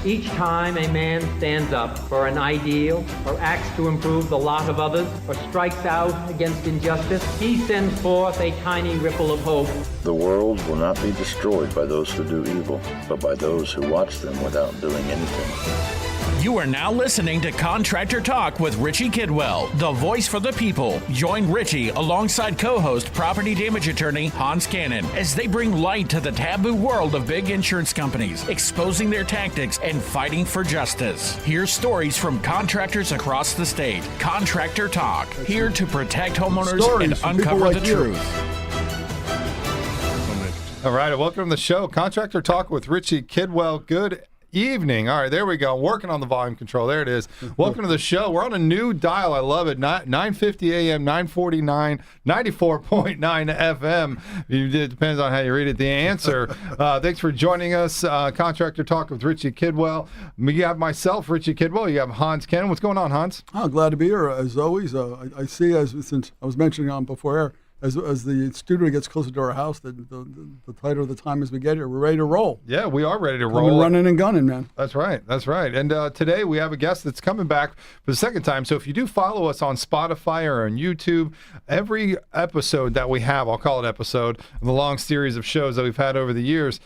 Each time a man stands up for an ideal or acts to improve the lot of others or strikes out against injustice, he sends forth a tiny ripple of hope. The world will not be destroyed by those who do evil, but by those who watch them without doing anything. You are now listening to Contractor Talk with Richie Kidwell, the voice for the people. Join Richie alongside co-host property damage attorney Hans Kennon as they bring light to the taboo world of big insurance companies, exposing their tactics and fighting for justice. Hear stories from contractors across the state. Contractor Talk, here to protect homeowners Stories and uncover the truth. All right, welcome to the show, Contractor Talk with Richie Kidwell. Good evening. All right, there we go. Working on the volume control. There it is. Welcome to the show. We're on a new dial. I love it. 9:50 a.m., 9:49, 94.9 FM. It depends on how you read it. The Answer. Thanks for joining us. Contractor Talk with Richie Kidwell. You have myself, Richie Kidwell. You have Hans Kennon. What's going on, Hans? Oh, glad to be here, as always. I see, since I was mentioning on before air, as the studio gets closer to our house, the tighter the time as we get here, we're ready to roll. Yeah, we are ready to roll. Coming, running and gunning, man. That's right. That's right. And today we have a guest that's coming back for the second time. So if you do follow us on Spotify or on YouTube, every episode that we have, I'll call it episode, of the long series of shows that we've had over the years,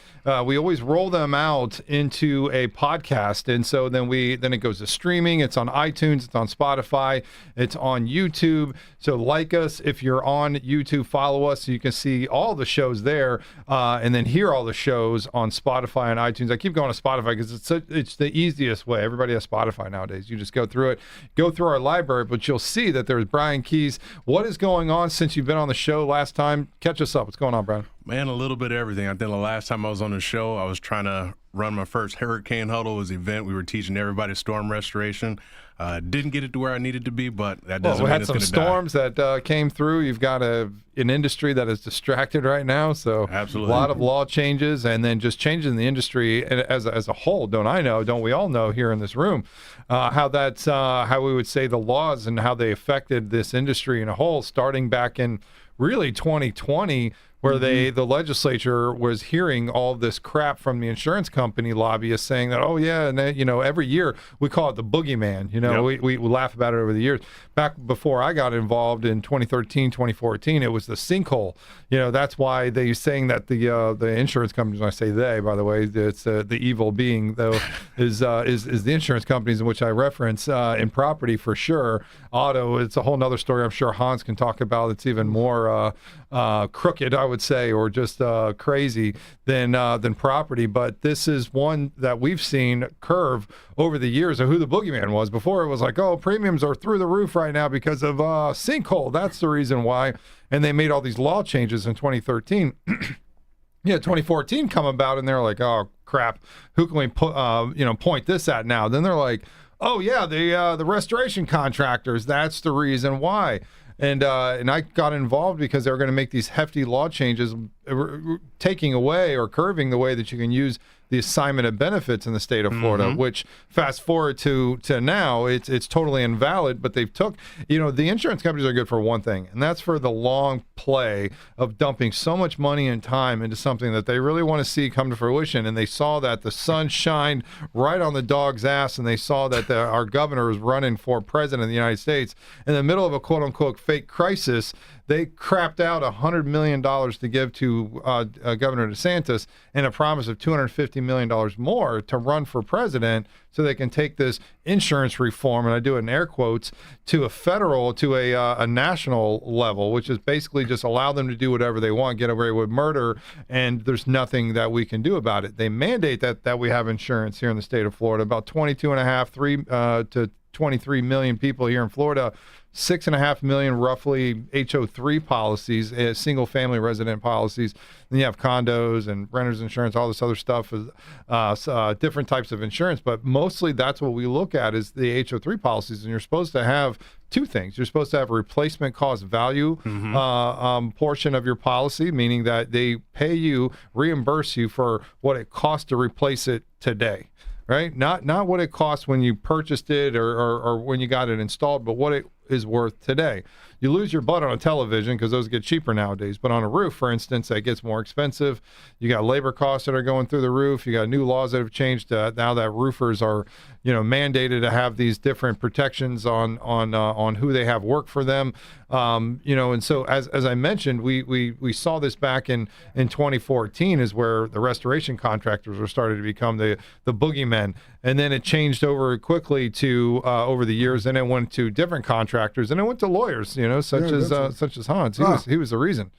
we always roll them out into a podcast. And so then it goes to streaming. It's on iTunes. It's on Spotify. It's on YouTube. So like us if you're on YouTube, follow us so you can see all the shows there, and then hear all the shows on Spotify and iTunes. I keep going to Spotify because it's the easiest way. Everybody has Spotify nowadays. You just go through it, go through our library, but you'll see that there's Brian Keys. What is going on since you've been on the show last time? Catch us up. What's going on, Brian? Man, a little bit of everything. I think the last time I was on the show, I was trying to run my first Hurricane Huddle. It was an event. We were teaching everybody storm restoration. Didn't get it to where I needed to be, but that doesn't mean it's going to die. We had some storms that came through. You've got an industry that is distracted right now, so absolutely. A lot of law changes and then just changes in the industry as a whole. Don't we all know here in this room how we would say the laws and how they affected this industry in a whole, starting back in really 2020, where the legislature was hearing all this crap from the insurance company lobbyists saying that, every year we call it the Boogeyman. Yep. We laugh about it over the years. Back before I got involved in 2013, 2014, it was the sinkhole. That's why they're saying that the insurance companies, when I say they, by the way, it's the evil being, though, is the insurance companies in which I reference in property for sure. Auto, it's a whole nother story I'm sure Hans can talk about. It's even more crooked, I would say, or just crazy than property. But this is one that we've seen curve over the years of who the Boogeyman was. Before it was like, premiums are through the roof right now because of sinkhole. That's the reason why. And they made all these law changes in 2013. 2014 come about, and they're like, oh crap, who can we point this at now? Then they're like, the restoration contractors. That's the reason why. And I got involved because they were going to make these hefty law changes, taking away or curving the way that you can use the assignment of benefits in the state of Florida, which fast forward to now, it's totally invalid. But they've took, the insurance companies are good for one thing, and that's for the long play of dumping so much money and time into something that they really want to see come to fruition. And they saw that the sun shined right on the dog's ass, and they saw that our governor was running for president of the United States in the middle of a quote unquote fake crisis. They crapped out $100 million to give to Governor DeSantis and a promise of $250 million more to run for president so they can take this insurance reform, and I do it in air quotes, to a national level, which is basically just allow them to do whatever they want, get away with murder, and there's nothing that we can do about it. They mandate that we have insurance here in the state of Florida. About 3 to 23 million people here in Florida. 6.5 million roughly HO3 policies, single family resident policies. Then you have condos and renters insurance, all this other stuff, different types of insurance. But mostly that's what we look at is the HO3 policies. And you're supposed to have two things. You're supposed to have a replacement cost value portion of your policy, meaning that they reimburse you for what it costs to replace it today. Right? Not what it cost when you purchased it or when you got it installed, but what it is worth today. You lose your butt on a television because those get cheaper nowadays, but on a roof, for instance, that gets more expensive. You got labor costs that are going through the roof. You got new laws that have changed now that roofers are, mandated to have these different protections on who they have work for them. And so as I mentioned, we saw this back in 2014 is where the restoration contractors were started to become the boogeymen, and then it changed over quickly to over the years, and it went to different contractors, and it went to lawyers, such as Hans. He was the reason.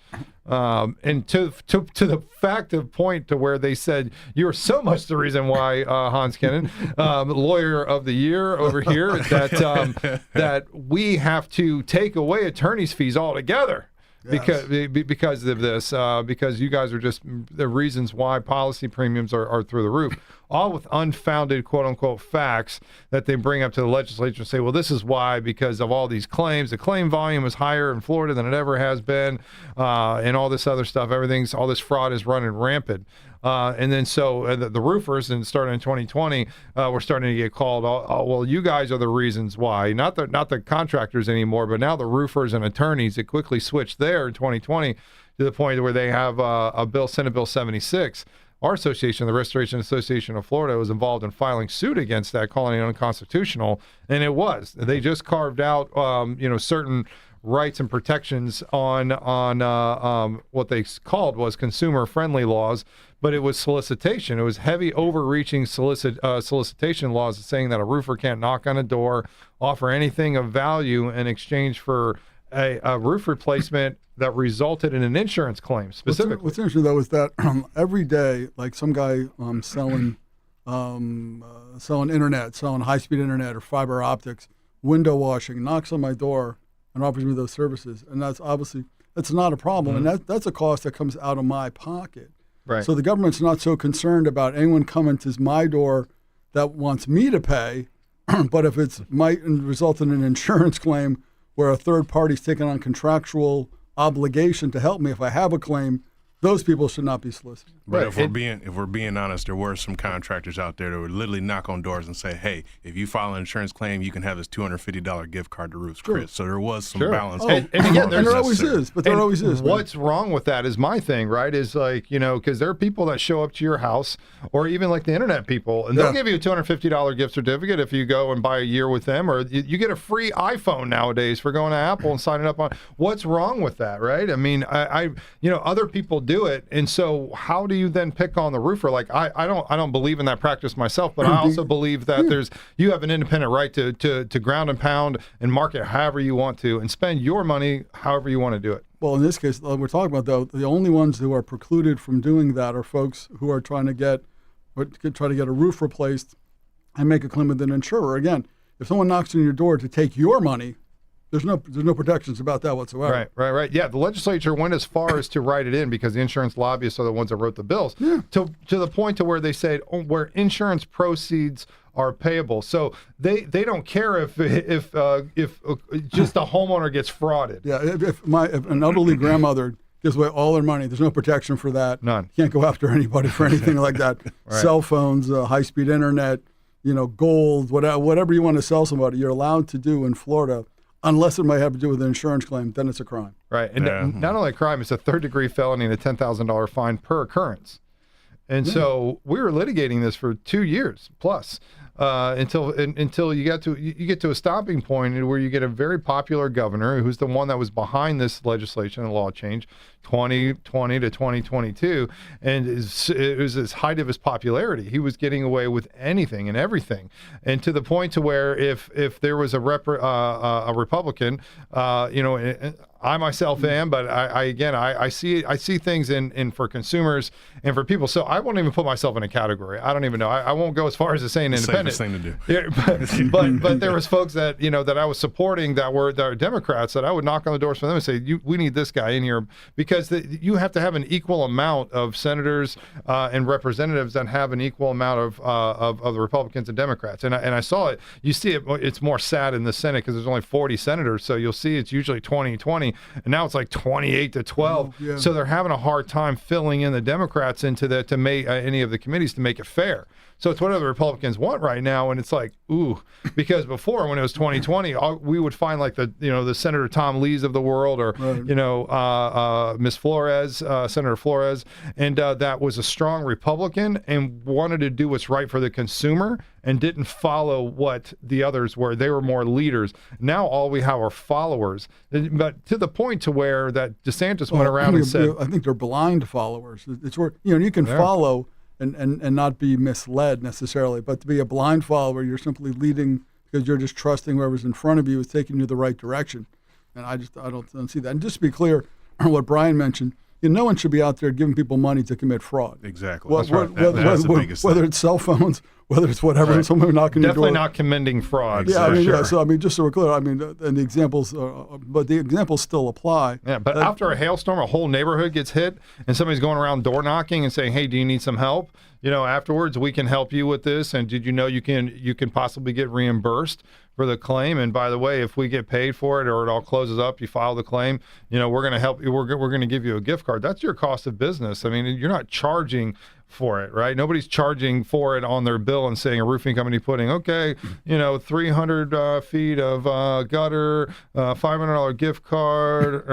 And to the fact of point to where they said you're so much the reason why Hans Kennon, lawyer of the year over here, that we have to take away attorney's fees altogether. Yes. Because of this, because you guys are just the reasons why policy premiums are through the roof, all with unfounded quote unquote facts that they bring up to the legislature and say, well, this is why, because of all these claims, the claim volume is higher in Florida than it ever has been, and all this other stuff, all this fraud is running rampant. And then the roofers, and starting in 2020, we're starting to get called. Well, you guys are the reasons why, not the contractors anymore, but now the roofers and attorneys. It quickly switched there in 2020 to the point where they have Senate Bill 76. Our association, the Restoration Association of Florida, was involved in filing suit against that, calling it unconstitutional, and it was. They just carved out, certain rights and protections on what they called was consumer-friendly laws, but it was solicitation. It was heavy, overreaching solicitation laws saying that a roofer can't knock on a door, offer anything of value in exchange for a roof replacement that resulted in an insurance claim specifically. What's interesting, though, is that every day, like some guy selling internet, selling high-speed internet or fiber optics, window washing, knocks on my door and offers me those services. And that's not a problem. Mm-hmm. And that's a cost that comes out of my pocket. Right. So the government's not so concerned about anyone coming to my door that wants me to pay, but if it might result in an insurance claim where a third party's taking on contractual obligation to help me if I have a claim, those people should not be solicited. But if we're being honest, there were some contractors out there that would literally knock on doors and say, "Hey, if you file an insurance claim, you can have this $250 gift card to Roofs Chris." Sure. So there was some balance. And again, there always is. But there always is. What's wrong with that is my thing, right? Is like, because there are people that show up to your house, or even like the internet people, and they'll give you a $250 gift certificate if you go and buy a year with them, or you get a free iPhone nowadays for going to Apple and signing up on. What's wrong with that, right? I mean, other people do it, and so how do you then pick on the roofer? Like I don't believe in that practice myself, but I also believe that you have an independent right to ground and pound and market however you want to and spend your money however you want to do it. Well, in this case, we're talking about, though, the only ones who are precluded from doing that are folks who are trying to get a roof replaced and make a claim with an insurer. Again, if someone knocks on your door to take your money, there's no protections about that whatsoever. Right. Yeah, the legislature went as far as to write it in because the insurance lobbyists are the ones that wrote the bills. Yeah. To the point to where they said where insurance proceeds are payable. So they don't care if just a homeowner gets frauded. Yeah, if an elderly grandmother gives away all their money, there's no protection for that. None. You can't go after anybody for anything like that. Right. Cell phones, high-speed internet, gold, whatever you want to sell somebody, you're allowed to do in Florida. Unless it might have to do with an insurance claim, then it's a crime. Right. And not only a crime, it's a third-degree felony and a $10,000 fine per occurrence. And so we were litigating this for 2 years plus until you get to a stopping point where you get a very popular governor who's the one that was behind this legislation and law change 2020 to 2022, and it was his height of his popularity. He was getting away with anything and everything, and to the point to where if there was a Republican, I myself am, but I see things in for consumers and for people. So I won't even put myself in a category. I don't even know. I won't go as far as saying independent. Safest thing to do. Yeah, but there was folks that that I was supporting that were Democrats that I would knock on the doors for them and say, we need this guy in here because you have to have an equal amount of senators and representatives that have an equal amount of the Republicans and Democrats. And I saw it. You see it. It's more sad in the Senate because there's only 40 senators. So you'll see it's usually 20-20. And now it's like 28-12. Yeah. So they're having a hard time filling in the Democrats to make any of the committees to make it fair. So it's whatever the Republicans want right now, and it's like, ooh, because before when it was 2020, we would find like the Senator Tom Lees of the world, or Miss Flores, Senator Flores, and that was a strong Republican and wanted to do what's right for the consumer and didn't follow what the others were. They were more leaders. Now all we have are followers, but to the point to where that DeSantis went around and said, I think they're blind followers. It's where you can follow and not be misled necessarily, but to be a blind follower, you're simply leading because you're just trusting whoever's in front of you is taking you the right direction. And I don't see that. And just to be clear, what Brian mentioned, no one should be out there giving people money to commit fraud. Exactly. That's right. That's the biggest whether thing. It's cell phones, whether it's whatever, Right. someone knocking your door. definitely not commending fraud. Yeah, sure. So just so we're clear, and the examples, but the examples still apply. Yeah, but after a hailstorm, a whole neighborhood gets hit, and somebody's going around door knocking and saying, "Hey, do you need some help?" Afterwards, we can help you with this. And did you know you can possibly get reimbursed for the claim? And by the way, if we get paid for it or it all closes up, you file the claim. We're going to help you. We're going to give you a gift card. That's your cost of business. I mean, you're not charging for it, right? Nobody's charging for it on their bill and saying a roofing company putting, 300 feet of gutter, $500 gift card,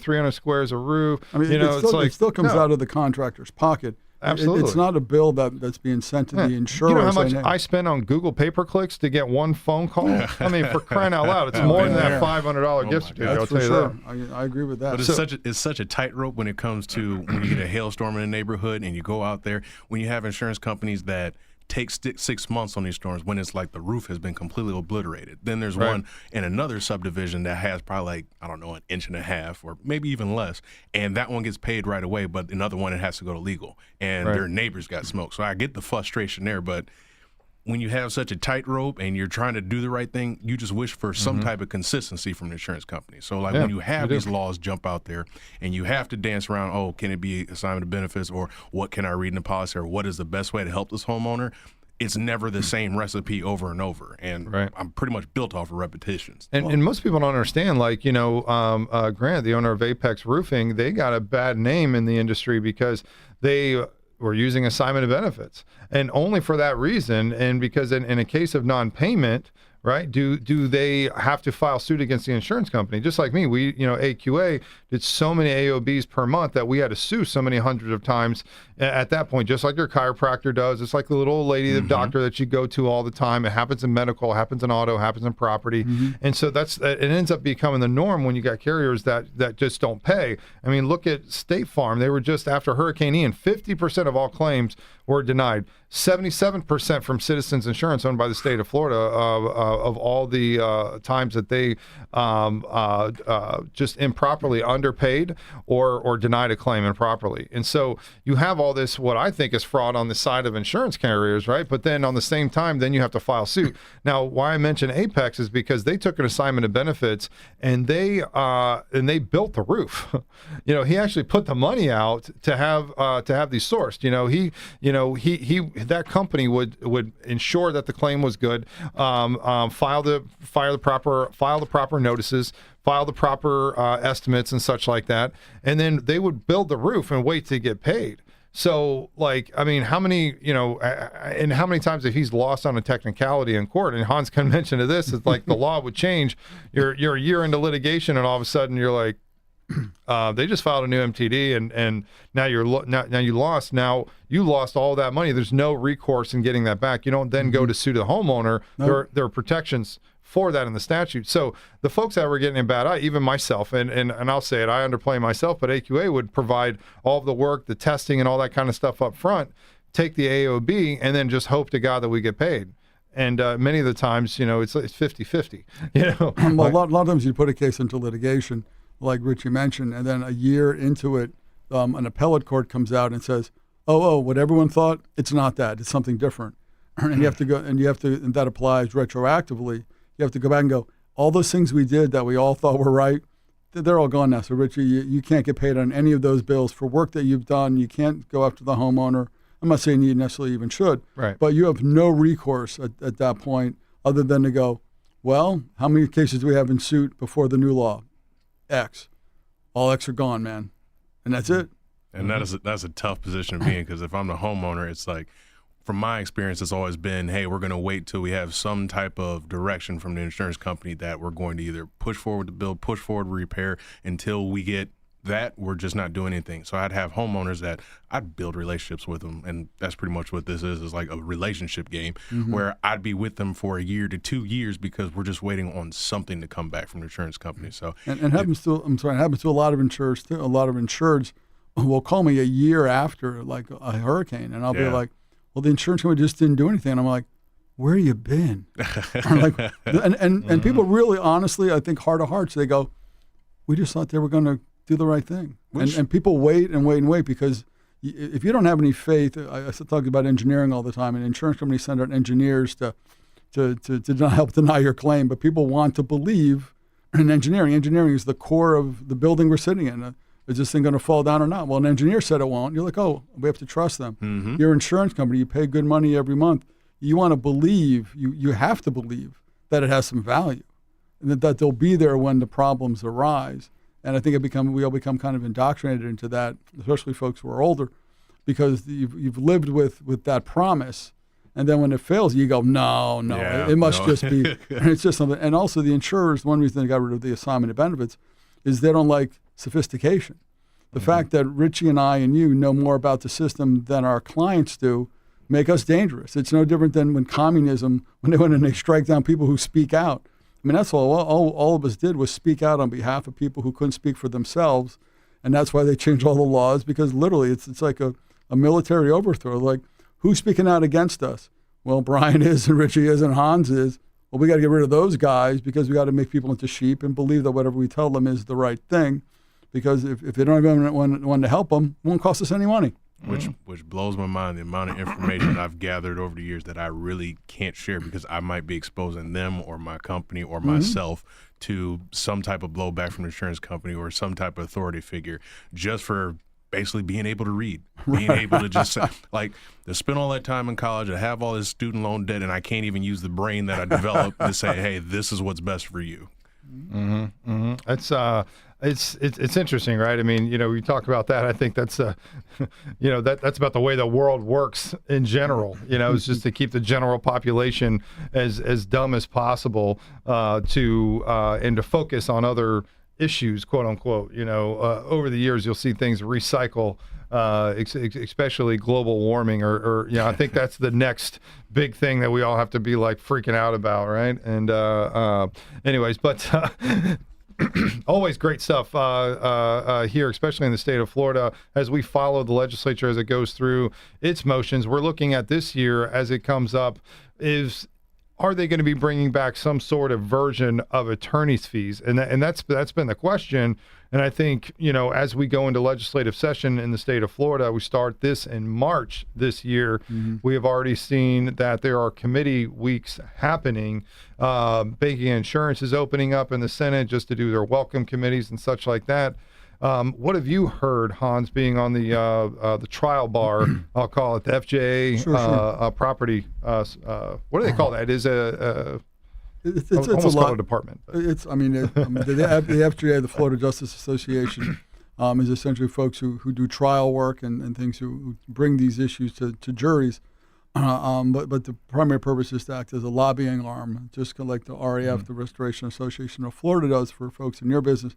300 squares of roof. I mean, it still comes out of the contractor's pocket. Absolutely. It's not a bill that's being sent to the insurer. You know how much saying, I spend on Google pay-per-clicks to get one phone call? I mean, for crying out loud, it's more than that $500 gift certificate. That's I'll for tell you sure. that. I agree with that. But it's such a tightrope when it comes to when you get a hailstorm in a neighborhood and you go out there. When you have insurance companies that take 6 months on these storms when it's like the roof has been completely obliterated. Then there's one in another subdivision that has probably an inch and a half or maybe even less, and that one gets paid right away, but another one, it has to go to legal, and their neighbors got smoked. So I get the frustration there, but when you have such a tightrope and you're trying to do the right thing, you just wish for some type of consistency from the insurance company. So when you have these laws jump out there and you have to dance around, can it be assignment of benefits, or what can I read in the policy, or what is the best way to help this homeowner? It's never the same recipe over and over. And I'm pretty much built off of repetitions. And most people don't understand, Grant, the owner of Apex Roofing, they got a bad name in the industry because they were using assignment of benefits, and only for that reason. And because in a case of non-payment, right, do they have to file suit against the insurance company? Just like me, we, AQA did so many AOBs per month that we had to sue so many hundreds of times at that point, just like your chiropractor does. It's like the little old lady, the doctor that you go to all the time. It happens in medical, happens in auto, happens in property. And so it ends up becoming the norm when you got carriers that just don't pay. I mean, look at State Farm. They were just after Hurricane Ian, 50% of all claims were denied. 77% from Citizens Insurance, owned by the state of Florida, of all the times that they just improperly underpaid or denied a claim improperly. And so you have all this, what I think is fraud on the side of insurance carriers, right? But then on the same time, then you have to file suit. Now, why I mention Apex is because they took an assignment of benefits and they built the roof. He actually put the money out to have these sourced. That company would ensure that the claim was good, file the proper notices, file the proper estimates and such like that, and then they would build the roof and wait to get paid. So, how many, and how many times if he's lost on a technicality in court, and Hans Kennon mentioned this, it's like the law would change. You're a year into litigation, and all of a sudden you're like, they just filed a new MTD, and now now you lost. Now you lost all that money. There's no recourse in getting that back. You don't then go to sue the homeowner. Nope. There are protections for that in the statute. So the folks that were getting a bad eye, even myself, and I'll say it, I underplay myself, but AQA would provide all of the work, the testing, and all that kind of stuff up front, take the AOB, and then just hope to God that we get paid. And many of the times, it's 50-50. Well, a lot of times you put a case into litigation, like Richie mentioned, and then a year into it, an appellate court comes out and says, what everyone thought, it's not that, it's something different. And you have to go, and that applies retroactively. You have to go back and go, all those things we did that we all thought were right, they're all gone now. So Richie, you can't get paid on any of those bills for work that you've done. You can't go after the homeowner. I'm not saying you necessarily even should, right? But you have no recourse at that point other than to go, well, how many cases do we have in suit before the new law? X. All X are gone, man. And that's it. And that's a tough position to be in, because if I'm the homeowner, it's like, from my experience, it's always been, hey, we're going to wait till we have some type of direction from the insurance company that we're going to either push forward to build, push forward to repair. Until we get that, we're just not doing anything. So I'd have homeowners that I'd build relationships with them, and that's pretty much what this is like a relationship game where I'd be with them for a year to 2 years because we're just waiting on something to come back from the insurance company. So and it happens to a lot of insurers too. A lot of insureds will call me a year after like a hurricane, and I'll be like, well, the insurance company just didn't do anything. And I'm like, where you been? and people really honestly, I think heart of hearts, they go, we just thought they were going to do the right thing. And people wait and wait and wait because if you don't have any faith, I talk about engineering all the time, and insurance companies send out engineers to help deny your claim, but people want to believe in engineering. Engineering is the core of the building we're sitting in. Is this thing going to fall down or not? Well, an engineer said it won't. You're like, oh, we have to trust them. Your insurance company, you pay good money every month. You want to believe, you have to believe that it has some value, and that they'll be there when the problems arise. And I think we all become kind of indoctrinated into that, especially folks who are older, because you've lived with that promise, and then when it fails, you go, no, it must just be, and it's just something. And also the insurers, one reason they got rid of the assignment of benefits is they don't like sophistication. The fact that Richie and I and you know more about the system than our clients do make us dangerous. It's no different than when communism, when they went and they strike down people who speak out. I mean, that's all of us did was speak out on behalf of people who couldn't speak for themselves, and that's why they changed all the laws, because literally it's like a military overthrow. Like, who's speaking out against us? Well, Brian is, and Richie is, and Hans is. Well, we got to get rid of those guys because we got to make people into sheep and believe that whatever we tell them is the right thing, because if they don't even want to help them, it won't cost us any money. Which blows my mind, the amount of information I've gathered over the years that I really can't share because I might be exposing them or my company or myself to some type of blowback from the insurance company or some type of authority figure just for basically being able to read, being able to just like to spend all that time in college, to have all this student loan debt, and I can't even use the brain that I developed to say, hey, this is what's best for you. It's interesting, right? I mean, we talk about that. I think that's that's about the way the world works in general. It's just to keep the general population as dumb as possible, and to focus on other issues, quote unquote. Over the years, you'll see things recycle, especially global warming, or I think that's the next big thing that we all have to be like freaking out about, right? And anyways, but always great stuff here, especially in the state of Florida, as we follow the legislature as it goes through its motions. We're looking at this year as it comes up are they going to be bringing back some sort of version of attorney's fees? And that's been the question. And I think, as we go into legislative session in the state of Florida, we start this in March this year. We have already seen that there are committee weeks happening. Banking and insurance is opening up in the Senate just to do their welcome committees and such like that. What have you heard, Hans, being on the trial bar? I'll call it the FJA property. What do they call that? Is it's almost called a department. The FJA, the Florida Justice Association, is essentially folks who do trial work and things who bring these issues to juries. But the primary purpose is to act as a lobbying arm, just like the RAF, the Restoration Association of Florida, does for folks in your business.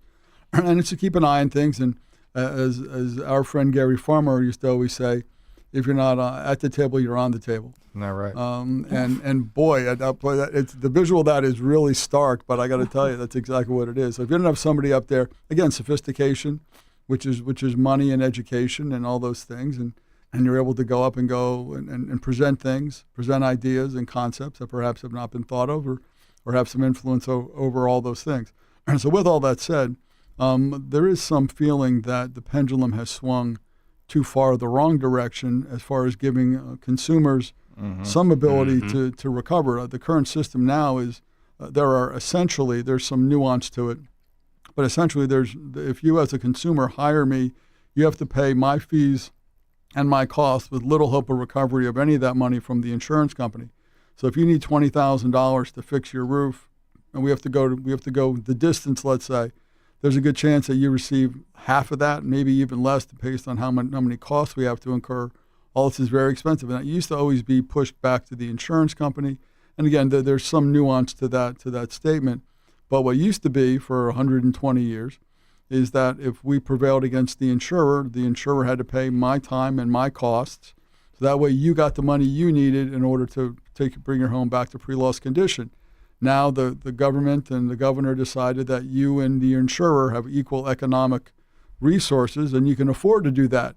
And it's to keep an eye on things. And as our friend Gary Farmer used to always say, if you're not at the table, you're on the table. Isn't that right? And boy, it's the visual of that is really stark. But I got to tell you, that's exactly what it is. So if you don't have somebody up there, again, sophistication, which is money and education and all those things, and you're able to go up and present things, present ideas and concepts that perhaps have not been thought of or have some influence over all those things. And so with all that said, there is some feeling that the pendulum has swung too far the wrong direction as far as giving consumers some ability to recover. The current system now is there's some nuance to it, but essentially if you as a consumer hire me, you have to pay my fees and my costs with little hope of recovery of any of that money from the insurance company. So if you need $20,000 to fix your roof, and we have to go the distance, let's say, there's a good chance that you receive half of that, maybe even less, based on how many costs we have to incur all this is very expensive. And it used to always be pushed back to the insurance company. And again, there's some nuance to that statement. But what used to be for 120 years is that if we prevailed against the insurer had to pay my time and my costs. So that way you got the money you needed in order to bring your home back to pre-loss condition. Now the government and the governor decided that you and the insurer have equal economic resources and you can afford to do that.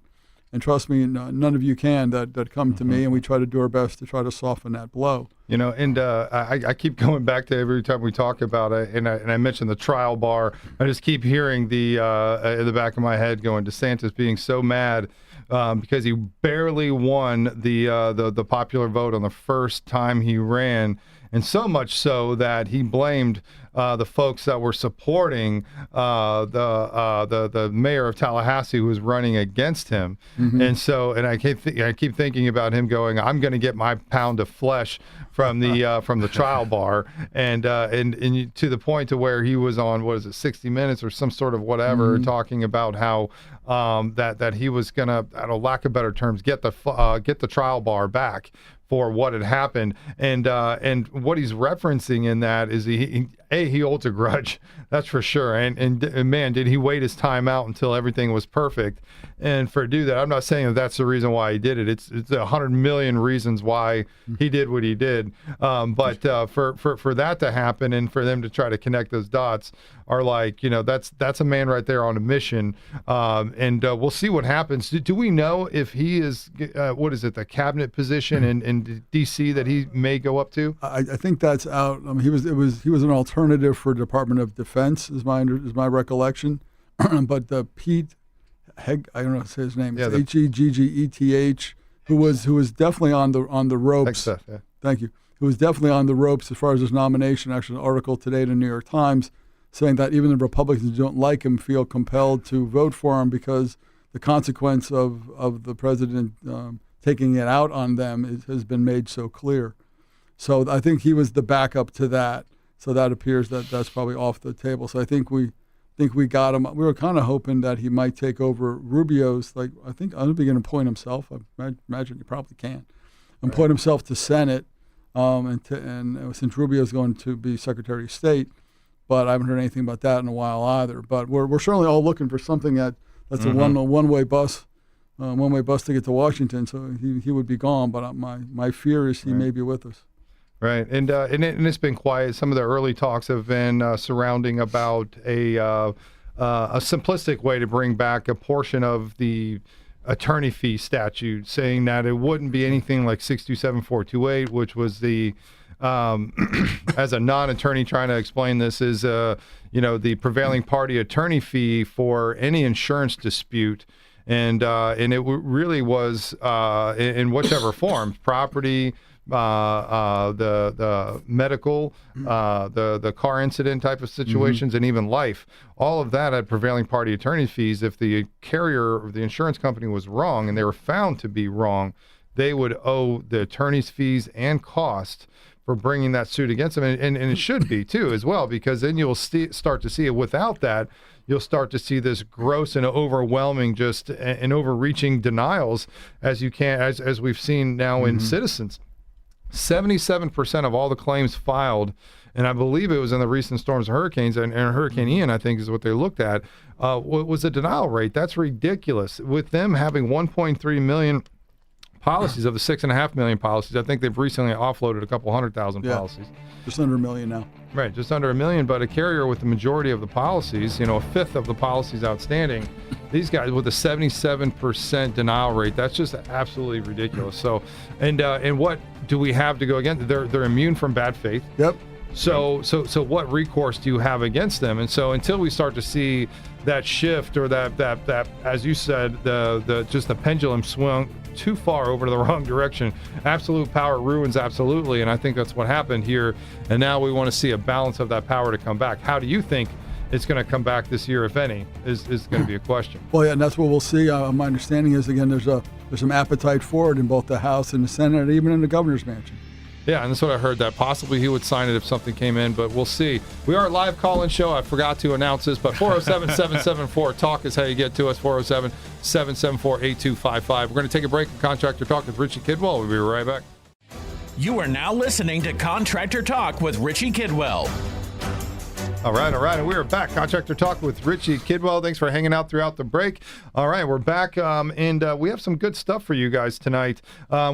And trust me, none of you can that come to me, and we try to do our best to try to soften that blow. You know, and I keep going back to every time we talk about it, and I mentioned the trial bar. I just keep hearing in the back of my head going, DeSantis being so mad because he barely won the popular vote on the first time he ran, and so much so that he blamed the folks that were supporting the mayor of Tallahassee who was running against him. And I keep thinking about him going, I'm going to get my pound of flesh from the trial bar, and to the point to where he was on 60 Minutes or some sort of whatever, talking about how that he was going to, out of lack of better terms, get the trial bar back for what had happened, and what he's referencing in that is he holds a grudge, that's for sure, and man, did he wait his time out until everything was perfect, and for do that, I'm not saying that's the reason why he did it. It's 100 million reasons why he did what he did, but for that to happen and for them to try to connect those dots are like, you know, that's a man right there on a mission, and we'll see what happens. Do we know if he is the cabinet position in D.C. that he may go up to? I think that's out. He was an alternative for Department of Defense, is my recollection. But Pete Heg, I don't know how to say his name. It's Heggeth, who was definitely on the ropes. Yeah. Thank you. Who was definitely on the ropes as far as his nomination. Actually, an article today in the New York Times saying that even the Republicans who don't like him feel compelled to vote for him because the consequence of the president taking it out on them has been made so clear. So I think he was the backup to that. So that appears that's probably off the table. So I think we got him. We were kind of hoping that he might take over Rubio's. I think I'm going to appoint himself. I imagine he probably can. Appoint himself to Senate, and since Rubio's going to be Secretary of State, but I haven't heard anything about that in a while either. But we're certainly all looking for something that's a one-way bus. One-way bus to get to Washington, so he would be gone. But my fear is he may be with us. Right, and it's been quiet. Some of the early talks have been surrounding about a simplistic way to bring back a portion of the attorney fee statute, saying that it wouldn't be anything like 627428, which was the as a non-attorney trying to explain this is the prevailing party attorney fee for any insurance dispute. And it really was in whichever form, property, the medical, the car incident type of situations, and even life. All of that had prevailing party attorney fees. If the carrier or the insurance company was wrong and they were found to be wrong, they would owe the attorney's fees and cost for bringing that suit against them. And it should be, too, as well, because then you'll start to see it. Without that, you'll start to see this gross and overwhelming and overreaching denials as we've seen now in Citizens. 77% of all the claims filed, and I believe it was in the recent storms and hurricanes, and Hurricane Ian, I think, is what they looked at, was a denial rate. That's ridiculous. With them having 1.3 million policies of the 6.5 million policies, I think they've recently offloaded a couple 100,000 policies. Just under 1 million now. Right, just under 1 million, but a carrier with the majority of the policies, a fifth of the policies outstanding, these guys with a 77% denial rate, that's just absolutely ridiculous. So, and what do we have to go against? They're immune from bad faith. Yep. So what recourse do you have against them? And so until we start to see that shift or that as you said, the pendulum swung too far over to the wrong direction, absolute power ruins absolutely, and I think that's what happened here. And now we want to see a balance of that power to come back. How do you think it's going to come back this year, if any, is going to be a question. Well, yeah, and that's what we'll see. My understanding is, again, there's some appetite for it in both the House and the Senate, and even in the governor's mansion. Yeah, and that's what I heard, that possibly he would sign it if something came in, but we'll see. We are a live call-in show. I forgot to announce this, but 407-774-TALK is how you get to us, 407-774-8255. We're going to take a break in Contractor Talk with Richie Kidwell. We'll be right back. You are now listening to Contractor Talk with Richie Kidwell. All right. And we are back. Contractor Talk with Richie Kidwell. Thanks for hanging out throughout the break. All right, we're back, and we have some good stuff for you guys tonight.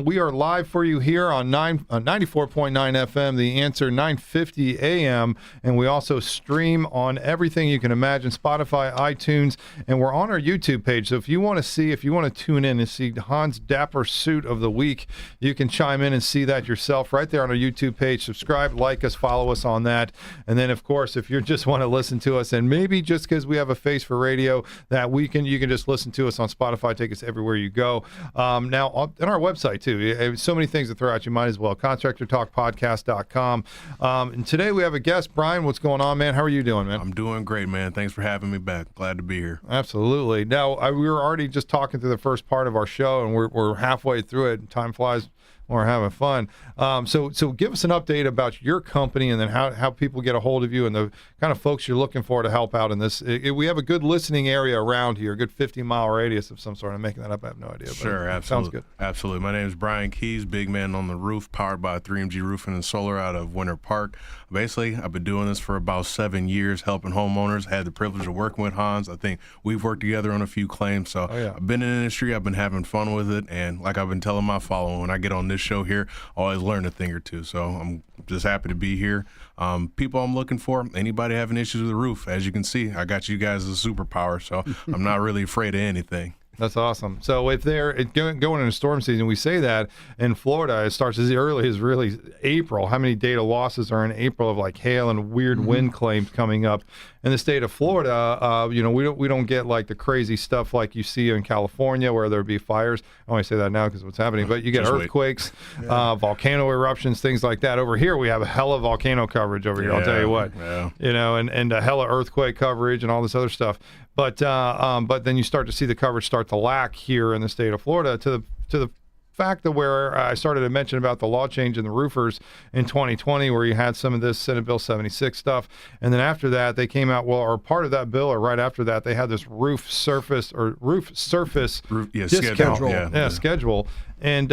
We are live for you here on 94.9 FM, The Answer, 950 AM, and we also stream on everything you can imagine, Spotify, iTunes, and we're on our YouTube page. So if you want to tune in and see Hans' dapper suit of the week, you can chime in and see that yourself right there on our YouTube page. Subscribe, like us, follow us on that. And then, of course, if you just want to listen to us, and maybe just because we have a face for radio, that you can just listen to us on Spotify. Take us everywhere you go. Now, on our website, too. So many things to throw at you. Might as well. ContractorTalkPodcast.com. And today we have a guest. Brian, what's going on, man? How are you doing, man? I'm doing great, man. Thanks for having me back. Glad to be here. Absolutely. Now, we were already just talking through the first part of our show, and we're halfway through it. Time flies when we're having fun. So give us an update about your company, and then how people get a hold of you and the kind of folks you're looking for to help out in this. We have a good listening area around here, a good 50-mile radius of some sort. I'm making that up. I have no idea. Sure, absolutely. Sounds good. Absolutely. My name is Brian Keys, big man on the roof, powered by 3MG Roofing and Solar out of Winter Park. Basically, I've been doing this for about 7 years, helping homeowners. Had the privilege of working with Hans. I think we've worked together on a few claims. So I've been in the industry. I've been having fun with it. And like I've been telling my following, when I get on this show here, I always learn a thing or two. So I'm just happy to be here. People I'm looking for, anybody having issues with the roof, as you can see, I got you guys as a superpower. So I'm not really afraid of anything. That's awesome. So if they're going into storm season, we say that in Florida, it starts as early as really April. How many data losses are in April of like hail and weird wind claims coming up? In the state of Florida, we don't get like the crazy stuff like you see in California where there'd be fires. I only say that now because of what's happening, but you get earthquakes, volcano eruptions, things like that. Over here, we have a hella volcano coverage over here. I'll tell you what, and a hella earthquake coverage and all this other stuff. But then you start to see the coverage start to lack here in the state of Florida to the fact that where I started to mention about the law change in the roofers in 2020, where you had some of this Senate Bill 76 stuff, and then after that they came out, or part of that bill, or right after that, they had this roof surface discount schedule, and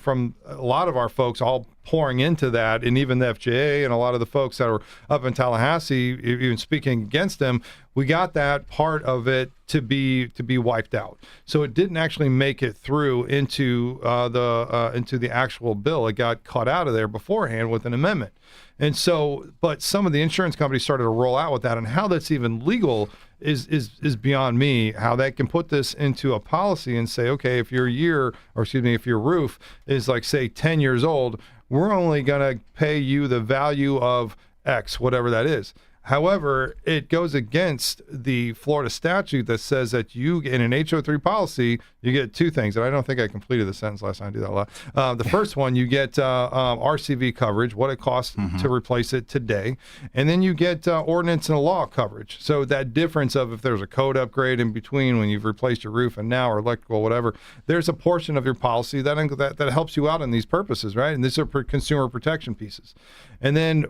from a lot of our folks all pouring into that, and even the FJA and a lot of the folks that are up in Tallahassee, even speaking against them, we got that part of it to be wiped out. So it didn't actually make it through into the actual bill. It got cut out of there beforehand with an amendment. And so, but some of the insurance companies started to roll out with that, and how that's even legal is beyond me. How they can put this into a policy and say, okay, if your roof is like, say, 10 years old, we're only going to pay you the value of X, whatever that is. However, it goes against the Florida statute that says that you, in an HO3 policy, you get two things. And I don't think I completed the sentence last time I do that a lot. The first one, you get RCV coverage, what it costs to replace it today. And then you get ordinance and law coverage. So that difference of if there's a code upgrade in between when you've replaced your roof and now, or electrical, whatever, there's a portion of your policy that helps you out in these purposes, right? And these are consumer protection pieces. And then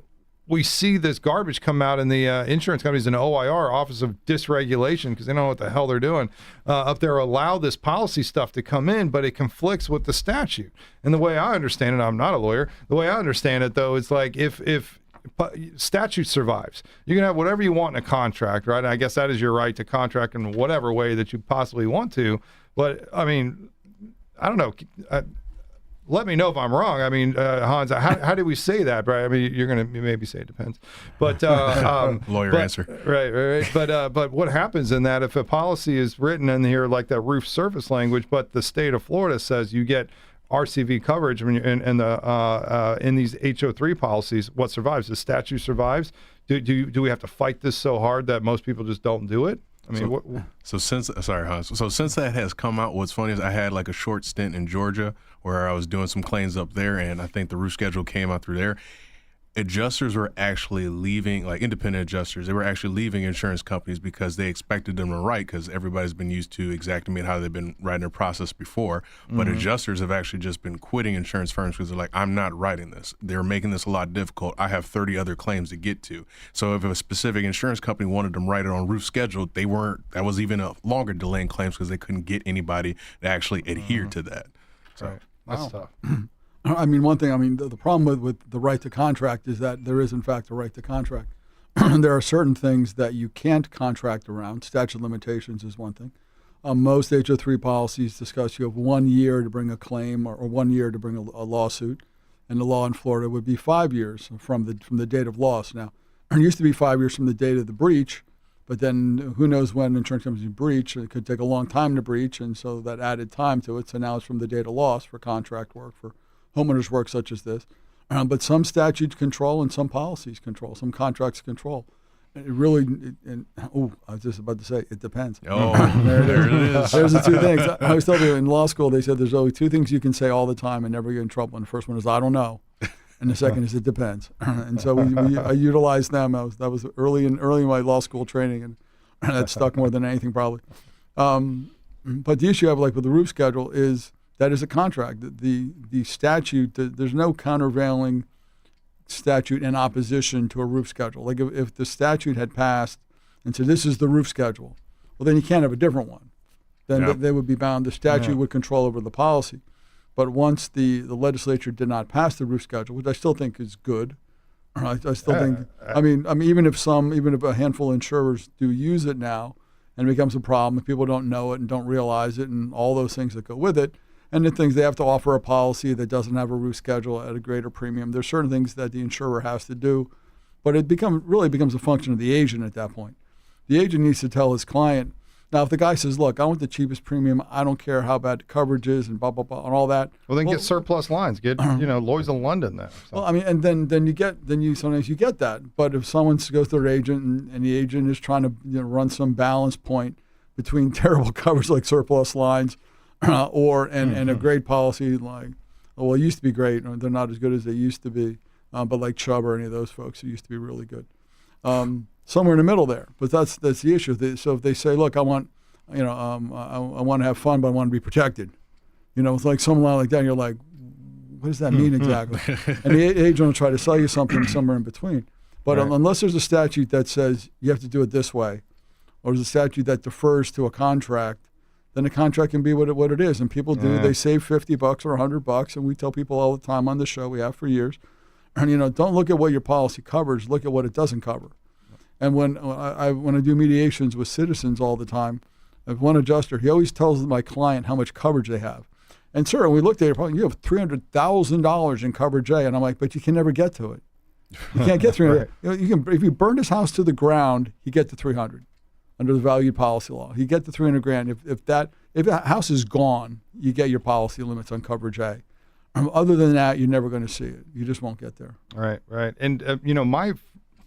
we see this garbage come out in the insurance companies in OIR, Office of Dysregulation, because they don't know what the hell they're doing, up there, allow this policy stuff to come in, but it conflicts with the statute. And the way I understand it, I'm not a lawyer, the way I understand it, though, is like if statute survives, you can have whatever you want in a contract, right? And I guess that is your right to contract in whatever way that you possibly want to. But, I mean, I don't know. Let me know if I'm wrong. I mean, Hans, how do we say that? Right? I mean, you're going to maybe say it depends, but answer. Right. But what happens in that if a policy is written in here like that roof surface language, but the state of Florida says you get RCV coverage when you're in these HO3 policies, what survives? The statute survives. Do we have to fight this so hard that most people just don't do it? I mean, since that has come out, what's funny is I had like a short stint in Georgia where I was doing some claims up there, and I think the roof schedule came out through there. adjusters were actually leaving, like independent adjusters, they were actually leaving insurance companies because they expected them to write, because everybody's been used to Xactimate, how they've been writing their process before. But adjusters have actually just been quitting insurance firms because they're like, I'm not writing this. They're making this a lot difficult. I have 30 other claims to get to. So if a specific insurance company wanted them write it on roof schedule, that was even a longer delay in claims because they couldn't get anybody to actually adhere to that. So Right. That's tough. I mean, one thing, the problem with the right to contract is that there is, in fact, a right to contract. There are certain things that you can't contract around. Statute of limitations is one thing. Most HO3 policies discuss you have 1 year to bring a claim or 1 year to bring a lawsuit. And the law in Florida would be 5 years from the date of loss. Now, it used to be 5 years from the date of the breach, but then who knows when insurance companies breach. It could take a long time to breach, and so that added time to it. So now it's from the date of loss for contract work, for homeowners work such as this. But some statutes control and some policies control, some contracts control. It really, I was just about to say, it depends. Oh, there it is. There's the two things. I always tell you in law school, they said there's only two things you can say all the time and never get in trouble. And the first one is, I don't know. And the second is, it depends. And so I utilized them. That was early in my law school training, and that stuck more than anything probably. But the issue I have, like with the roof schedule, is that is a contract. The statute, there's no countervailing statute in opposition to a roof schedule. Like if the statute had passed and said this is the roof schedule, well, then you can't have a different one. Then they would be bound. The statute would control over the policy. But once the legislature did not pass the roof schedule, which I still think is good, I still think. I mean, even if a handful of insurers do use it now, and it becomes a problem if people don't know it and don't realize it, and all those things that go with it. And the things they have to offer a policy that doesn't have a roof schedule at a greater premium. There's certain things that the insurer has to do, but it really becomes a function of the agent at that point. The agent needs to tell his client. Now, if the guy says, "Look, I want the cheapest premium. I don't care how bad the coverage is and blah blah blah and all that." Well, then get surplus lines. Get Lloyd's of London there. So. Well, I mean, and then sometimes you get that. But if someone goes to their agent and the agent is trying to run some balance point between terrible coverage like surplus lines. And a great policy like, it used to be great. They're not as good as they used to be, but like Chubb or any of those folks, it used to be really good. Somewhere in the middle there, but that's the issue. So if they say, look, I want to have fun, but I want to be protected. It's like someone like that. And you're like, what does that mean exactly? And the agent will try to sell you something somewhere in between. But unless there's a statute that says you have to do it this way, or there's a statute that defers to a contract, then the contract can be what it is. And people do. They save $50 or $100, and we tell people all the time on the show, we have for years, and don't look at what your policy covers, look at what it doesn't cover. And when I do mediations with citizens all the time, if one adjuster, he always tells my client how much coverage they have. And sir, we looked at it, you have $300,000 in coverage A, and I'm like, but you can never get to it. You can't get $300,000. Right. You can, if you burn his house to the ground, you get to $300,000. Under the valued policy law, you get the $300,000. If the house is gone, you get your policy limits on coverage A. Other than that, you're never going to see it. You just won't get there. Right. And my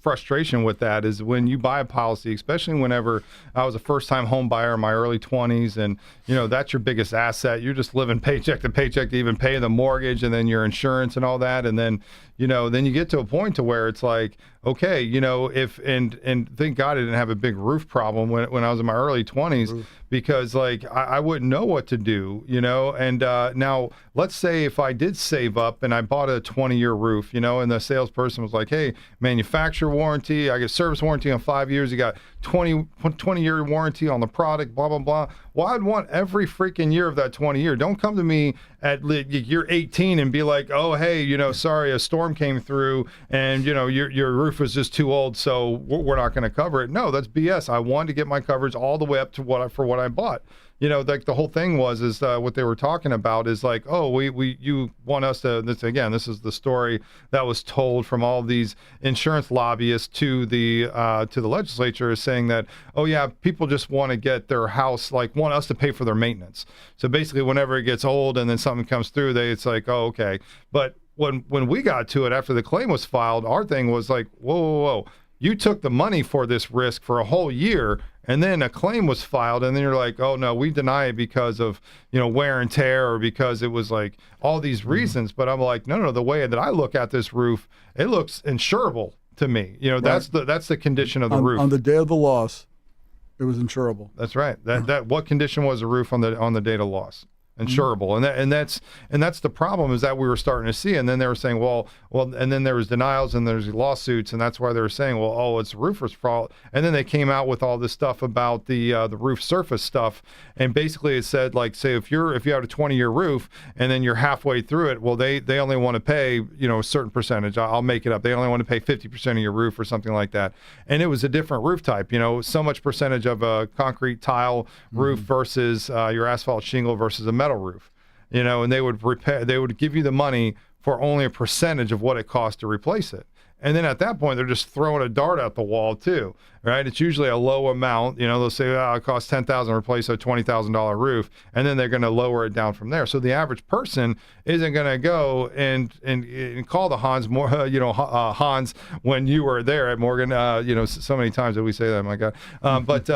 frustration with that is when you buy a policy, especially whenever I was a first-time home buyer in my early 20s, and that's your biggest asset. You're just living paycheck to paycheck to even pay the mortgage and then your insurance and all that, and then then you get to a point to where it's like, okay, if and thank God I didn't have a big roof problem when I was in my early 20s, because like I wouldn't know what to do, and now let's say if I did save up and I bought a 20-year roof, and the salesperson was like, hey, manufacturer warranty, I get service warranty on 5 years, you got 20-year warranty on the product, blah, blah, blah. Well, I'd want every freaking year of that 20 year. Don't come to me at year 18 and be like, oh, hey, sorry, a storm came through and, your roof was just too old, so we're not going to cover it. No, that's BS. I wanted to get my coverage all the way up to what I bought. Like the whole thing is what they were talking about is like, oh, you want us to, this is the story that was told from all these insurance lobbyists to the legislature, is saying that, oh yeah, people just want to get their house, like want us to pay for their maintenance. So basically whenever it gets old and then something comes through, it's like, oh, okay. But when we got to it after the claim was filed, our thing was like, whoa. you took the money for this risk for a whole year, and then a claim was filed, and then you're like, oh no, we deny it because of, wear and tear, or because it was like all these reasons. But I'm like, no, the way that I look at this roof, it looks insurable to me. That's the condition of the roof. On the day of the loss, it was insurable. That's right. That what condition was the roof on the date of loss? Insurable. And that's the problem, is that we were starting to see. And then they were saying, well, and then there was denials and there's lawsuits, and that's why they were saying, well, oh, it's the roofer's fault. And then they came out with all this stuff about the roof surface stuff, and basically it said, like, say if you have a 20-year roof and then you're halfway through it, well, they only want to pay a certain percentage. I'll make it up. They only want to pay 50% of your roof or something like that. And it was a different roof type. So much percentage of a concrete tile roof versus your asphalt shingle versus a metal roof, and they would give you the money for only a percentage of what it costs to replace it. And then at that point, they're just throwing a dart at the wall too, right? It's usually a low amount. They'll say, it costs $10,000 to replace a $20,000 roof, and then they're going to lower it down from there. So the average person isn't going to go and call the Hans, Hans, when you were there at Morgan. So many times that we say that, my God. But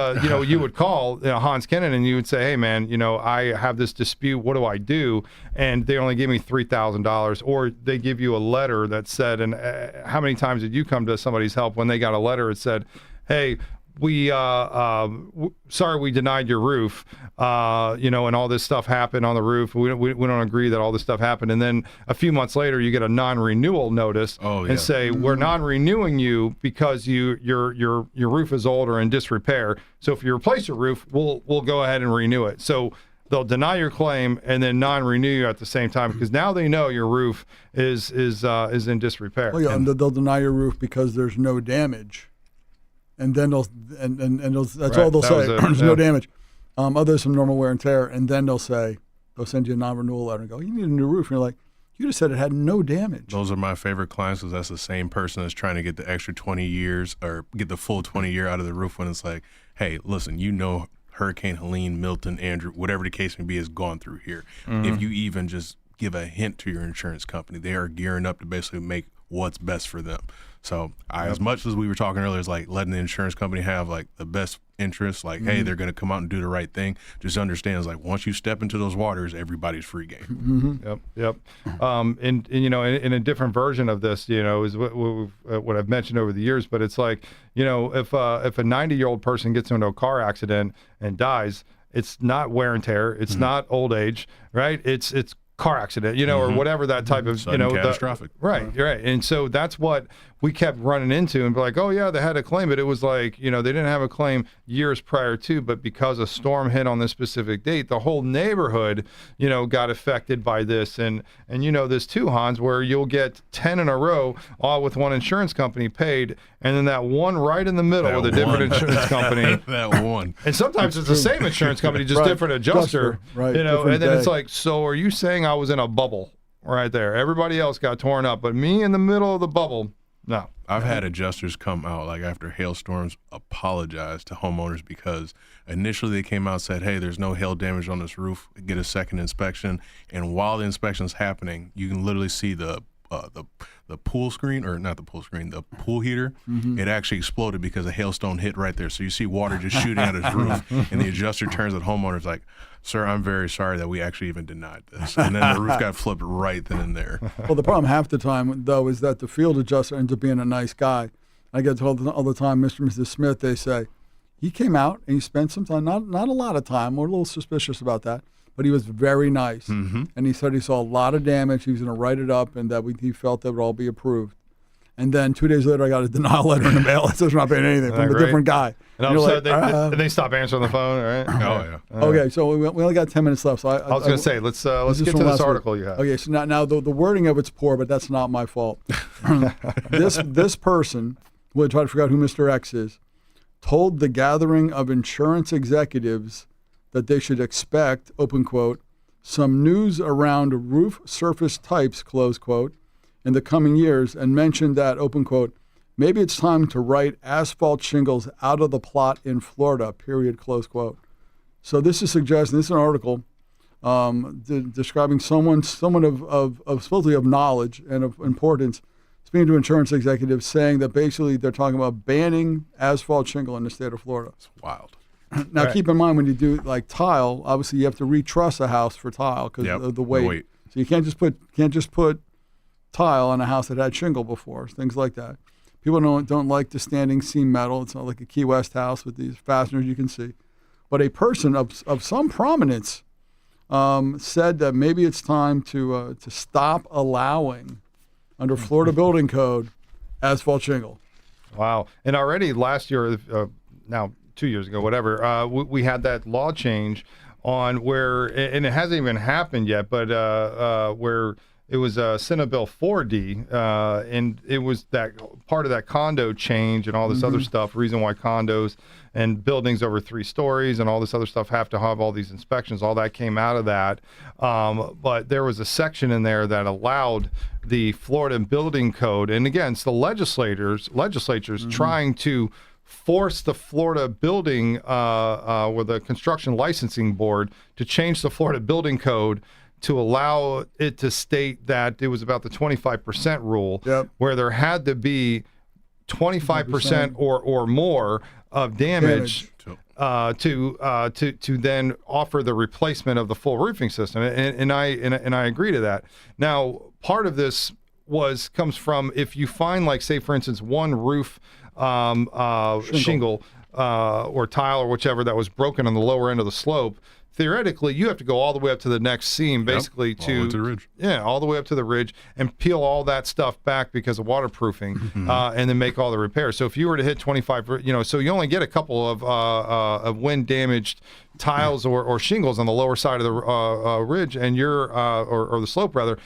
you would call Hans Kennon, and you would say, hey man, I have this dispute. What do I do? And they only give me $3,000, or they give you a letter that said, and how many times did you come to somebody's help when they got a letter that said, hey, we sorry we denied your roof, and all this stuff happened on the roof. We don't agree that all this stuff happened. And then a few months later, you get a non-renewal notice and say, we're non-renewing you because your roof is old or in disrepair. So if you replace your roof, we'll go ahead and renew it. So they'll deny your claim and then non-renew you at the same time, because now they know your roof is in disrepair. Well, yeah, and they'll deny your roof because there's no damage, and then that's all they'll say. There's no damage, other than some normal wear and tear, and then they'll send you a non-renewal letter and go, you need a new roof, and you're like, you just said it had no damage. Those are my favorite clients, because that's the same person that's trying to get the extra 20 years or get the full 20 year out of the roof, when it's like, hey, listen, Hurricane Helene, Milton, Andrew, whatever the case may be, has gone through here. If you even just give a hint to your insurance company, they are gearing up to basically make what's best for them. So as much as we were talking earlier, it's like letting the insurance company have like the best interest, like, hey, they're going to come out and do the right thing. Just understand, it's like, once you step into those waters, everybody's free game. Yep. And in a different version of this, is what I've mentioned over the years, but it's like, if a 90-year-old person gets into a car accident and dies, it's not wear and tear, it's not old age, right? It's car accident, or whatever that type of, catastrophic. Right. And so that's what we kept running into, and be like, oh yeah, they had a claim, but it was like, they didn't have a claim years prior to, but because a storm hit on this specific date, the whole neighborhood, got affected by this. And this too, Hans, where you'll get 10 in a row, all with one insurance company paid, and then that one right in the middle with a different insurance company. That one. And sometimes it's the same insurance company, just different adjuster. Right. And then it's like, so are you saying I was in a bubble right there? Everybody else got torn up, but me in the middle of the bubble, no. I've had adjusters come out, like after hailstorms, apologize to homeowners, because initially they came out and said, hey, there's no hail damage on this roof, get a second inspection. And while the inspection's happening, you can literally see the pool screen, or not the pool screen, the pool heater, it actually exploded because a hailstone hit right there. So you see water just shooting out his roof, and the adjuster turns at homeowners like, sir, I'm very sorry that we actually even denied this. And then the roof got flipped right then and there. Well, the problem half the time, though, is that the field adjuster ends up being a nice guy. I get told all the time, Mr. and Mrs. Smith, they say, he came out and he spent some time, not a lot of time, we're a little suspicious about that, but he was very nice. And he said he saw a lot of damage, he was going to write it up, and that he felt that would all be approved. And then 2 days later, I got a denial letter in the mail that says we're not paying anything from a different guy. And all of a sudden, they stop answering the phone, right? Oh, yeah. Okay, so we only got 10 minutes left. So I was going to say, let's get to this article you have. Okay, so now the wording of it's poor, but that's not my fault. This person, we'll try to figure out who Mr. X is, told the gathering of insurance executives that they should expect, open quote, some news around roof surface types, close quote, in the coming years, and mentioned that, open quote, maybe it's time to write asphalt shingles out of the plot in Florida, period, close quote. So this is suggesting, this is an article describing someone of supposedly of knowledge and of importance, speaking to insurance executives saying that basically they're talking about banning asphalt shingle in the state of Florida. It's wild. Now, keep in mind when you do like tile, obviously you have to retruss a house for tile because of the weight. So you can't just put tile on a house that had shingle before, things like that. People don't like the standing seam metal. It's not like a Key West house with these fasteners you can see. But a person of some prominence said that maybe it's time to stop allowing, under Florida Building Code, asphalt shingle. Wow. And already last year, now 2 years ago, whatever, we had that law change on where, and it hasn't even happened yet, but where it was Senate Bill 4D, and it was that part of that condo change and all this other stuff, reason why condos and buildings over 3 stories and all this other stuff have to have all these inspections. All that came out of that. But there was a section in there that allowed the Florida Building Code, and again, it's the legislatures trying to force the Florida Building, or the Construction Licensing Board, to change the Florida Building Code to allow it to state that it was about the 25% rule, where there had to be 25% or more of damage to then offer the replacement of the full roofing system, and I agree to that. Now, part of this comes from if you find, like, say for instance, one roof shingle or tile or whichever that was broken on the lower end of the slope. Theoretically, you have to go all the way up to the next seam, basically, to the ridge. Yeah, all the way up to the ridge, and peel all that stuff back because of waterproofing, and then make all the repairs. So if you were to hit 25, so you only get a couple of wind damaged tiles or shingles on the lower side of the ridge, and or the slope rather.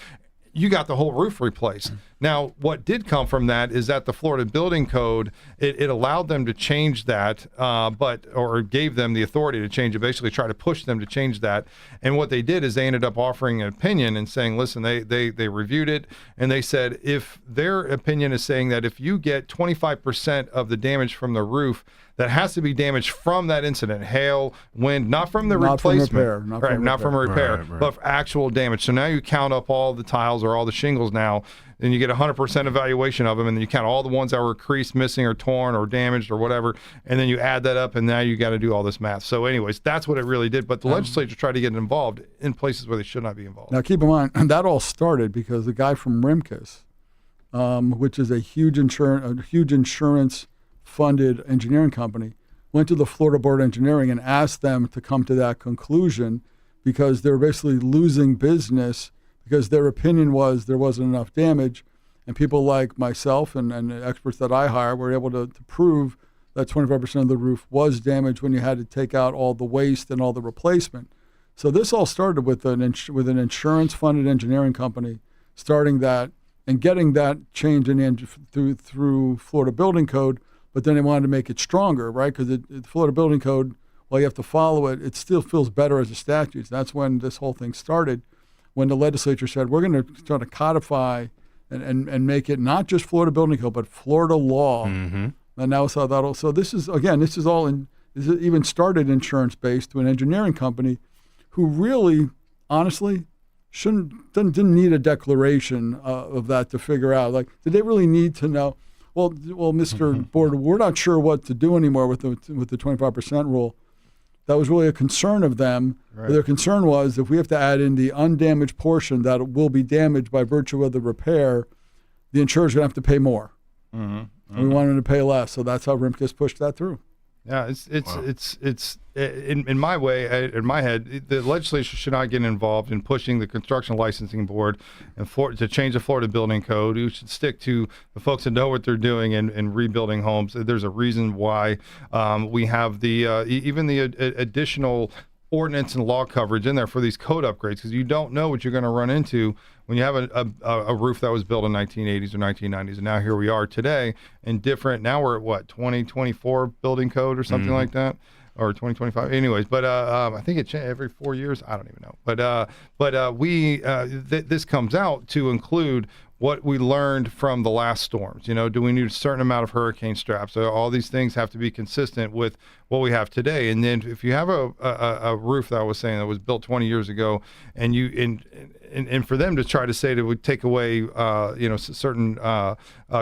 You got the whole roof replaced. Now, what did come from that is that the Florida Building Code, it allowed them to change that, or gave them the authority to change it, basically try to push them to change that. And what they did is they ended up offering an opinion and saying, listen, they reviewed it, and they said if their opinion is saying that if you get 25% of the damage from the roof, that has to be damage from that incident, hail, wind, not from the replacement, not from repair, but actual damage. So now you count up all the tiles or all the shingles now, and you get 100% evaluation of them, and then you count all the ones that were creased, missing, or torn, or damaged, or whatever, and then you add that up, and now you got to do all this math. So anyways, that's what it really did, but the legislature tried to get involved in places where they should not be involved. Now keep in mind, that all started because the guy from Rimkus, which is a huge insurance funded engineering company, went to the Florida Board of Engineering and asked them to come to that conclusion because they were basically losing business because their opinion was there wasn't enough damage, and people like myself and experts that I hire were able to prove that 25% of the roof was damaged when you had to take out all the waste and all the replacement. So this all started with an insurance funded engineering company starting that and getting that change through Florida Building Code. But then they wanted to make it stronger, right? Because the Florida Building Code, while you have to follow it, it still feels better as a statute. That's when this whole thing started, when the legislature said, we're going to try to codify and make it not just Florida Building Code, but Florida law. And now it's how so this is even started insurance-based to an engineering company who really, honestly, didn't need a declaration of that to figure out. Like, did they really need to know? Well, Mr. Board, we're not sure what to do anymore with the 25% rule. That was really a concern of them. Right. Their concern was if we have to add in the undamaged portion that will be damaged by virtue of the repair, the insurer's going to have to pay more. And we wanted them to pay less, so that's how Rimkus pushed that through. Yeah, it's in my way, in my head, the legislature should not get involved in pushing the Construction Licensing Board and to change the Florida Building Code. We should stick to the folks that know what they're doing in rebuilding homes. There's a reason why we have the even the additional ordinance and law coverage in there for these code upgrades, because you don't know what you're going to run into when you have a roof that was built in 1980s or 1990s, and now here we are today in different. Now we're at what 2024 building code or something like that, or 2025. Anyways, but I think it changes every 4 years. I don't even know. But this comes out to include what we learned from the last storms. Do we need a certain amount of hurricane straps? So all these things have to be consistent with what we have today. And then if you have a roof that I was saying that was built 20 years ago, and for them to try to say that would take away certain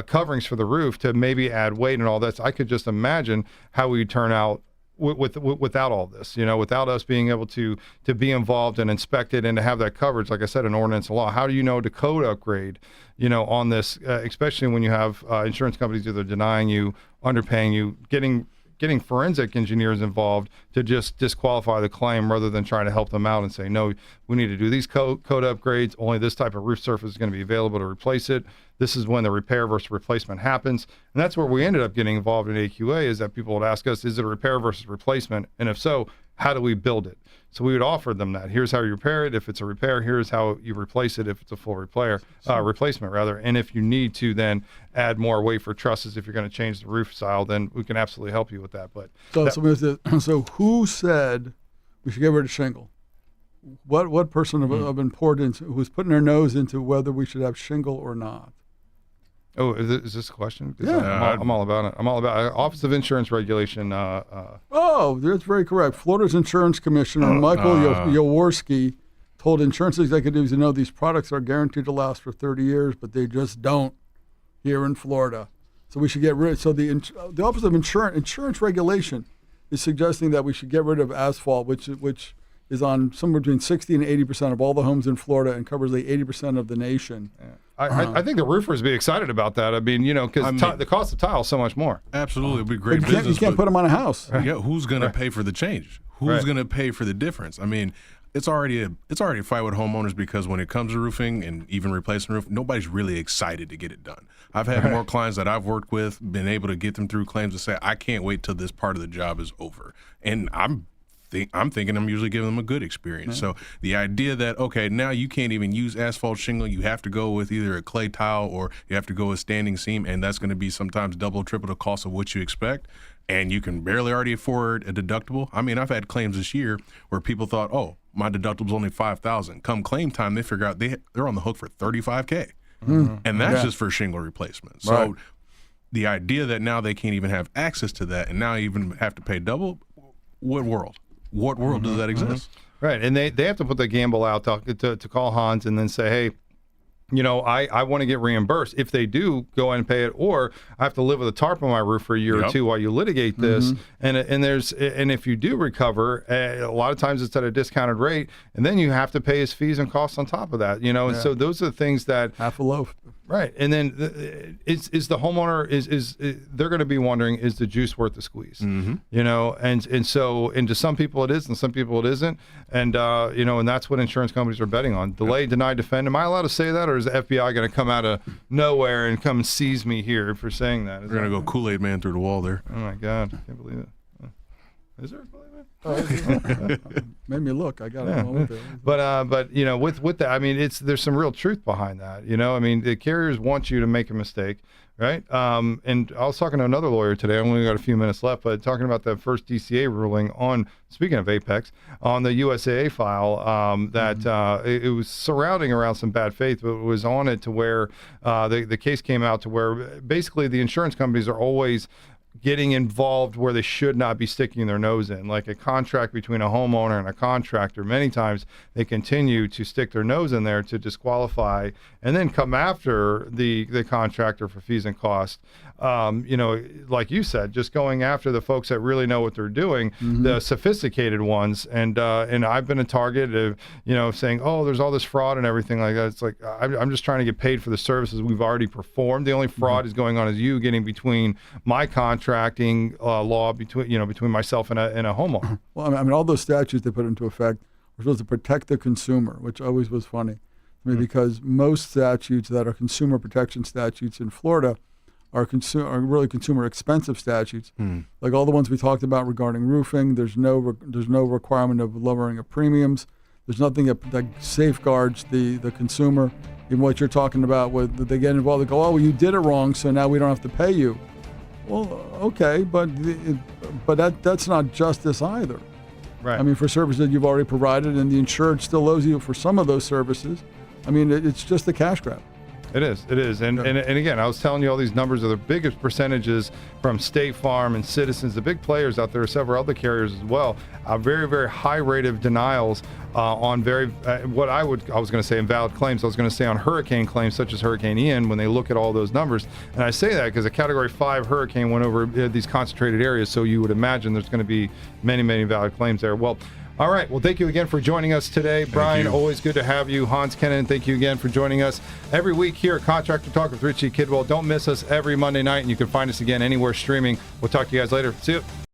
coverings for the roof to maybe add weight and all that, I could just imagine how we would turn out without all this, without us being able to be involved and inspect it and to have that coverage, like I said, in ordinance and law. How do you know to code upgrade, on this, especially when you have insurance companies either denying you, underpaying you, getting forensic engineers involved to just disqualify the claim rather than trying to help them out and say, no, we need to do these code upgrades. Only this type of roof surface is going to be available to replace it. This is when the repair versus replacement happens. And that's where we ended up getting involved in AQA, is that people would ask us, is it a repair versus replacement? And if so, how do we build it? So we would offer them that. Here's how you repair it. If it's a repair, here's how you replace it if it's a full replacement rather. And if you need to then add more weight for trusses, if you're going to change the roof style, then we can absolutely help you with that. But so who said we should get rid of shingle? What person of importance who's putting their nose into whether we should have shingle or not? Oh, is this a question? Yeah. I'm all about it. I'm all about it. Office of Insurance Regulation. That's very correct. Florida's Insurance Commissioner Michael Jaworski told insurance executives these products are guaranteed to last for 30 years, but they just don't here in Florida. So we should get rid. So the Office of Insurance Regulation is suggesting that we should get rid of asphalt, which is on somewhere between 60 and 80% of all the homes in Florida and covers like 80% of the nation. Yeah. I think the roofers would be excited about that. I mean, because the cost of tile is so much more. Absolutely. It'd be great business. You can't put them on a house. Yeah, who's going to pay for the change? Who's going to pay for the difference? I mean, it's already a fight with homeowners because when it comes to roofing and even replacing roof, nobody's really excited to get it done. I've had more clients that I've worked with, been able to get them through claims to say, I can't wait till this part of the job is over. And I'm thinking I'm usually giving them a good experience. So the idea that, okay, now you can't even use asphalt shingle, you have to go with either a clay tile or you have to go with standing seam, and that's going to be sometimes double, triple the cost of what you expect, and you can barely already afford a deductible. I mean, I've had claims this year where people thought, oh, my deductible's only $5,000. Come claim time, they figure out they're on the hook for $35K. And that's just for shingle replacement. So the idea that now they can't even have access to that and now even have to pay double, what world? What world does that exist? Right, and they have to put the gamble out to call Hans and then say, hey, I want to get reimbursed. If they do go and pay it, or I have to live with a tarp on my roof for a year or two while you litigate this. And if you do recover, a lot of times it's at a discounted rate, and then you have to pay his fees and costs on top of that. And so those are the things that half a loaf. Right, and then is the homeowner is they're going to be wondering, is the juice worth the squeeze? And so to some people it is, and some people it isn't, and and that's what insurance companies are betting on: delay, deny, defend. Am I allowed to say that, or is the FBI going to come out of nowhere and come and seize me here for saying that? We're going to go Kool-Aid Man through the wall there. Oh my God, I can't believe it. Is there a Kool-Aid Man? Made me look. I got it. But with that, I mean, there's some real truth behind that. I mean, the carriers want you to make a mistake, right? And I was talking to another lawyer today. I only got a few minutes left, but talking about the first DCA ruling on, speaking of Apex, on the USAA file, that it was surrounding around some bad faith, but it was on it to where the case came out to where basically the insurance companies are always getting involved where they should not be sticking their nose in, like a contract between a homeowner and a contractor. Many times they continue to stick their nose in there to disqualify and then come after the contractor for fees and costs. Like you said, just going after the folks that really know what they're doing, the sophisticated ones. And I've been a target of, saying, oh, there's all this fraud and everything like that. It's like, I'm just trying to get paid for the services we've already performed. The only fraud is going on is you getting between my contracting law between myself and a homeowner. Well, I mean, all those statutes they put into effect were supposed to protect the consumer, which always was funny. I mean, because most statutes that are consumer protection statutes in Florida are really consumer expensive statutes. Like all the ones we talked about regarding roofing, there's no requirement of lowering of premiums. There's nothing that safeguards the consumer. Even what you're talking about, with they get involved, they go, oh, well, you did it wrong, so now we don't have to pay you. Well, okay, but that's not justice either. Right. I mean, for services that you've already provided, and the insured still owes you for some of those services. I mean, it's just a cash grab. It is. And again, I was telling you all these numbers are the biggest percentages from State Farm and Citizens, the big players out there, several other carriers as well. A very, very high rate of denials on what I was going to say invalid claims. I was going to say on hurricane claims such as Hurricane Ian when they look at all those numbers. And I say that because a Category 5 hurricane went over these concentrated areas, so you would imagine there's going to be many, many valid claims there. Well, all right. Well, thank you again for joining us today. Brian, always good to have you. Hans Kennon, thank you again for joining us every week here at Contractor Talk with Richie Kidwell. Don't miss us every Monday night, and you can find us again anywhere streaming. We'll talk to you guys later. See you.